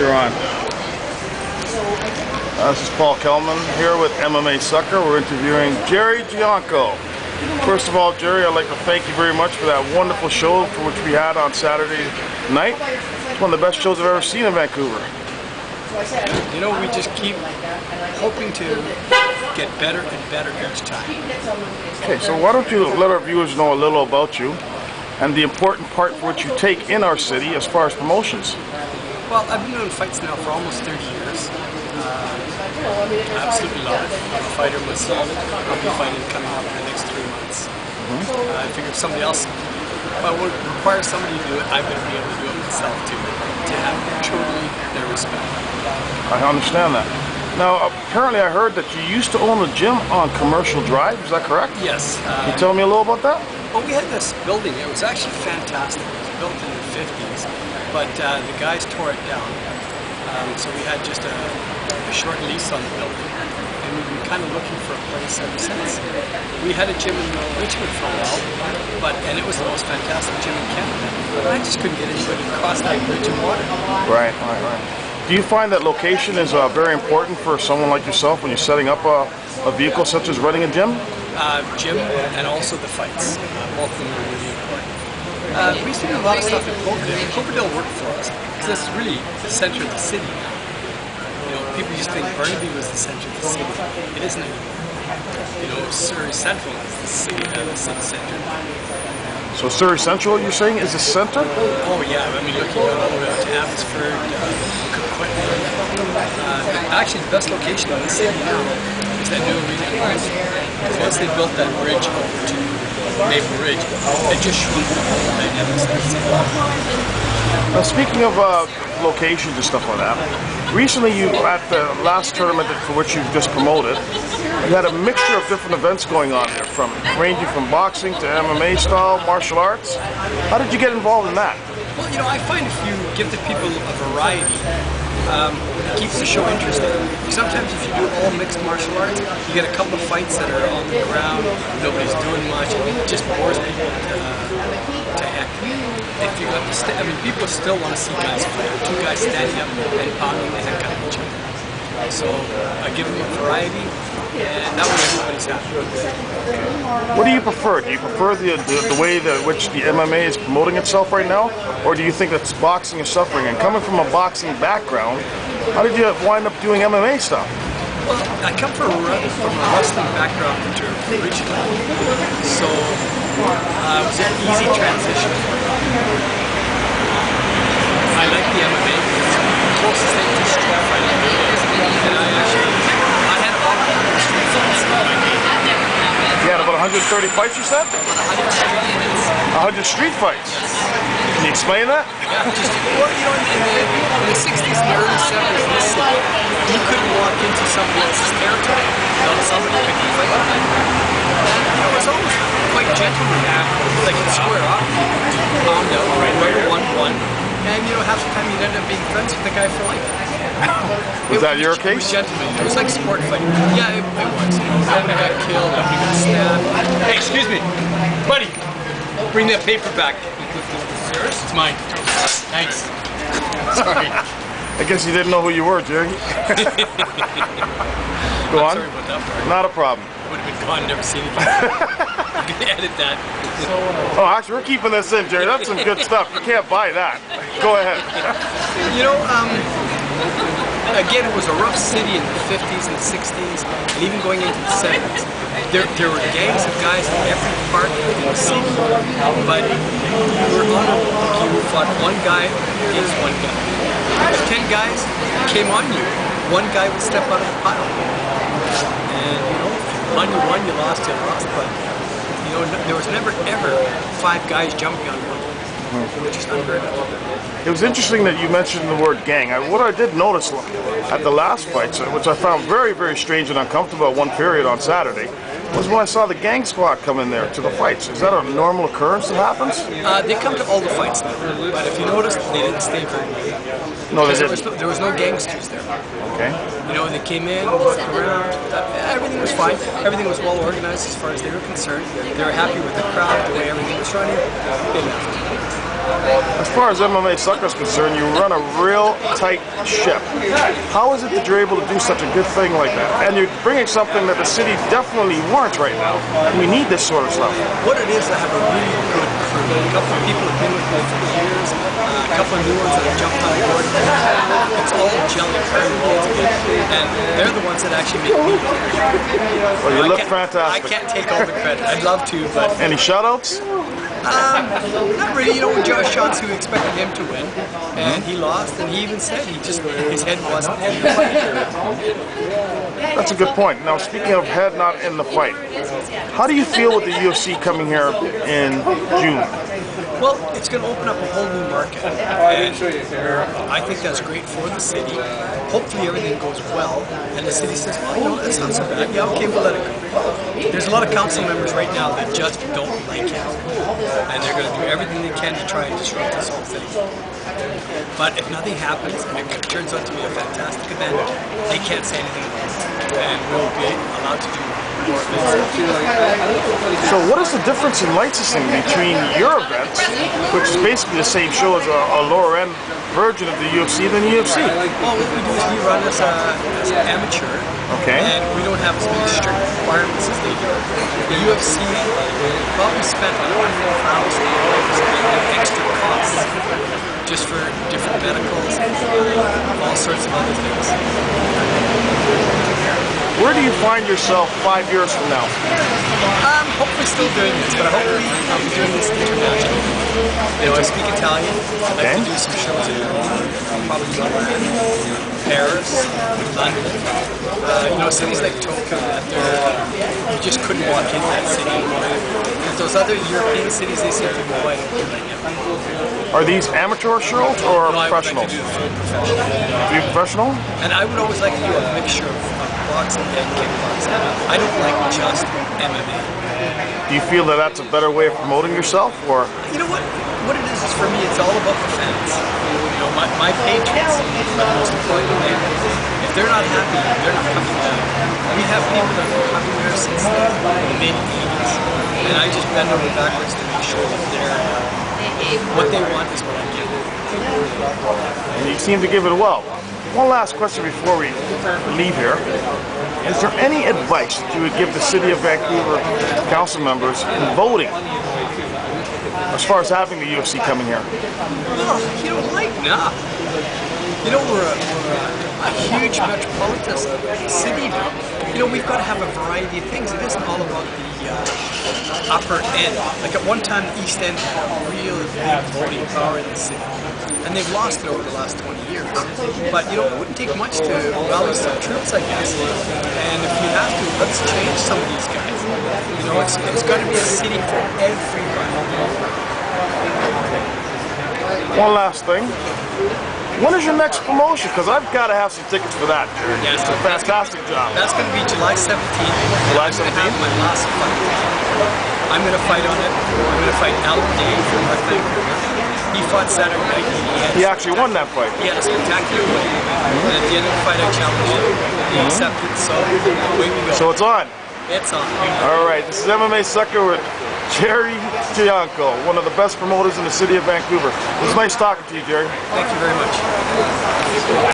You're on. This is Paul Kelman here with MMA Sucker. We're interviewing Jerry Gianco. First of all, Jerry, I'd like to thank you very much for that wonderful show for which we had on Saturday night. It's one of the best shows I've ever seen in Vancouver. You know, we just keep hoping to get better and better each time. Okay, so why don't you let our viewers know a little about you and the important part for which you take in our city as far as promotions. Well, I've been doing fights now for almost 30 years. I absolutely love it. I'm a fighter myself. I'll be fighting coming up in the next 3 months. I figured somebody else, if I would require somebody to do it, I better be able to do it myself too, to have truly their respect. I understand that. Now, apparently I heard that you used to own a gym on Commercial Drive, is that correct? Yes. Can you tell me a little about that? Well, we had this building. It was actually fantastic. It was built in the 50s, but the guys tore it down. So we had just a short lease on the building, and we've been kind of looking for a place ever since. We had a gym in Richmond for a while, and it was the most fantastic gym in Canada. But I just couldn't get anybody to cross that bridge of water. Right. Do you find that location is very important for someone like yourself when you're setting up a vehicle such as running a gym? Gym and also the fights. Both of them are really important. We used to do a lot of stuff in Cloverdale. Cloverdale worked for us because that's really the center of the city now. You know, people used to think Burnaby was the center of the city. It isn't anymore. You know, Surrey Central is the city center. So Surrey Central, you're saying, is the center? Oh yeah, I mean, looking out all the way out to Abbotsford, actually the best location in the city now is that new arena place. Because once they built that bridge over to Maple Ridge, it just shrunk the whole dynamics of the city. Now, speaking of locations and stuff like that, recently you, at the last tournament for which you've just promoted, you had a mixture of different events going on there, ranging from boxing to MMA style, martial arts. How did you get involved in that? Well, you know, I find if you give the people a variety, it keeps the show interesting. Sometimes if you do all mixed martial arts, you get a couple of fights that are on the ground, nobody's doing much, and it just bores people to heck. If you I mean, people still want to see guys fight. Two guys standing up and pounding the heck out of each other. So I give them a variety, and that way everybody's happy. What do you prefer? Do you prefer the way that which the MMA is promoting itself right now, or do you think that boxing is suffering? And coming from a boxing background, how did you wind up doing MMA stuff? Well, I come from a wrestling background originally, so it was an easy transition. I like the MMA because it's the closest thing to street fighting is, and I had about 100 street fights in my game. You had about 130 fights, you said? 100 street fights? Can you explain that? Yeah, well, you know, in the 60s and the early 70s in this city, you couldn't walk into somebody else's territory without somebody picking a fight with you. And it was always quite gentlemanly. Like you'd square off, you'd pound out, right, 1-1, and you know, half the time you'd end up being friends with the guy for life. Was that your case? It was gentlemanly. It was like sport fighting. Yeah, it was. You know, nobody got killed, nobody got stabbed. Hey, excuse me, buddy, bring that paper back. Yours? It's mine. Thanks. Sorry. I guess you didn't know who you were, Jerry. Go on. Sorry about that part. Not a problem. Would have been gone, never seen it again. You can edit that. Oh, actually, we're keeping this in, Jerry. That's some good stuff. You can't buy that. Go ahead. You know, again, it was a rough city in the 50s and 60s, and even going into the 70s. There were gangs of guys in every part of the city, but you were honorable. You fought one guy against one guy. If 10 guys came on you, one guy would step out of the pile. And you know, if you won, you lost, but you know, there was never ever 5 guys jumping on one. It was just unheard of. It was interesting that you mentioned the word gang. What I did notice at the last fights, which I found very, very strange and uncomfortable at one period on Saturday, was when I saw the gang squad come in there to the fights. Is that a normal occurrence that happens? They come to all the fights now, but if you noticed, they didn't stay very long. No, they didn't. There was no gangsters there. Okay. You know, they came in, walked around, everything was fine. Everything was well organized as far as they were concerned. They were happy with the crowd, the way everything was running. They left. As far as MMA Sucker is concerned, you run a real tight ship. How is it that you're able to do such a good thing like that? And you're bringing something that the city definitely wants right now. We need this sort of stuff. What it is, I have a really good crew. A couple of people have been with me for years. A couple of new ones that have jumped on board. It's all gelling very well together. And they're the ones that actually make me look good. Well, you look I fantastic. can't take all the credit. I'd love to, but... Any shout-outs? Not really. You know, Josh Johnson, who expected him to win, and he lost, and he even said his head wasn't in the fight. That's a good point. Now, speaking of head not in the fight, how do you feel with the UFC coming here in June? Well, it's going to open up a whole new market, and I think that's great for the city. Hopefully everything goes well, and the city says, well, you know, that's not so bad. Yeah, okay, we'll let it go. There's a lot of council members right now that just don't like it, and they're going to do everything they can to try and disrupt this whole thing. But if nothing happens, and it turns out to be a fantastic event, they can't say anything about it, and we'll be allowed to do more events. So what is the difference in licensing between your events, which is basically the same show as a lower end version of the UFC than the UFC? Well, what we do is we run as an amateur, okay, and we don't have as many strict requirements as they do. The UFC probably spent $100,000 in extra costs just for different medicals and all sorts of other things. Where do you find yourself 5 years from now? I'm hopefully still doing this, but hopefully I'll be doing this internationally. You know, I speak Italian. I'd like to do some shows in Rome, probably Milan, Paris, London. You know, cities like Tokyo that you just couldn't walk into that city. But those other European cities, they seem to be quite open right now. Are these amateur shows or professional? I would like to do full professional. Are you professional? And I would always like to do a mixture of boxing and kickboxing. I don't like just MMA. Do you feel that that's a better way of promoting yourself, or? You know what? What it is for me, it's all about the fans. You know, my patrons are the most important thing. If they're not happy, they're not coming down. We have people that have been coming here since the mid-80s, and I just bend over backwards to make sure that what they want is what I give them. And you seem to give it well. One last question before we leave here. Is there any advice that you would give the City of Vancouver council members in voting as far as having the UFC coming here? Well, you know, right now, you know, we're a huge metropolitan city now. You know, we've got to have a variety of things. It isn't all about the upper end. Like at one time, the East End had a really big voting power in the city. And they've lost it over the last 20 years. But, you know, it wouldn't take much to rally some troops, I guess. And if we have to, let's change some of these guys. You know, it's got to be a city for everybody. One last thing. When is your next promotion? Because I've got to have some tickets for that. Yeah, it's a fantastic job. That's going to be July 17th. July 17th? I'm going to have my last fight. I'm going to fight on it. I'm going to fight Alan Day from North Vancouver. He fought Saturday night. He actually won that fight. He had a spectacular win. And at the end of the fight, I challenged him. He accepted, so away we go. So it's on. It's on. All right, this is MMA Sucker with Jerry Gianco, one of the best promoters in the city of Vancouver. It was nice talking to you, Jerry. Thank you very much.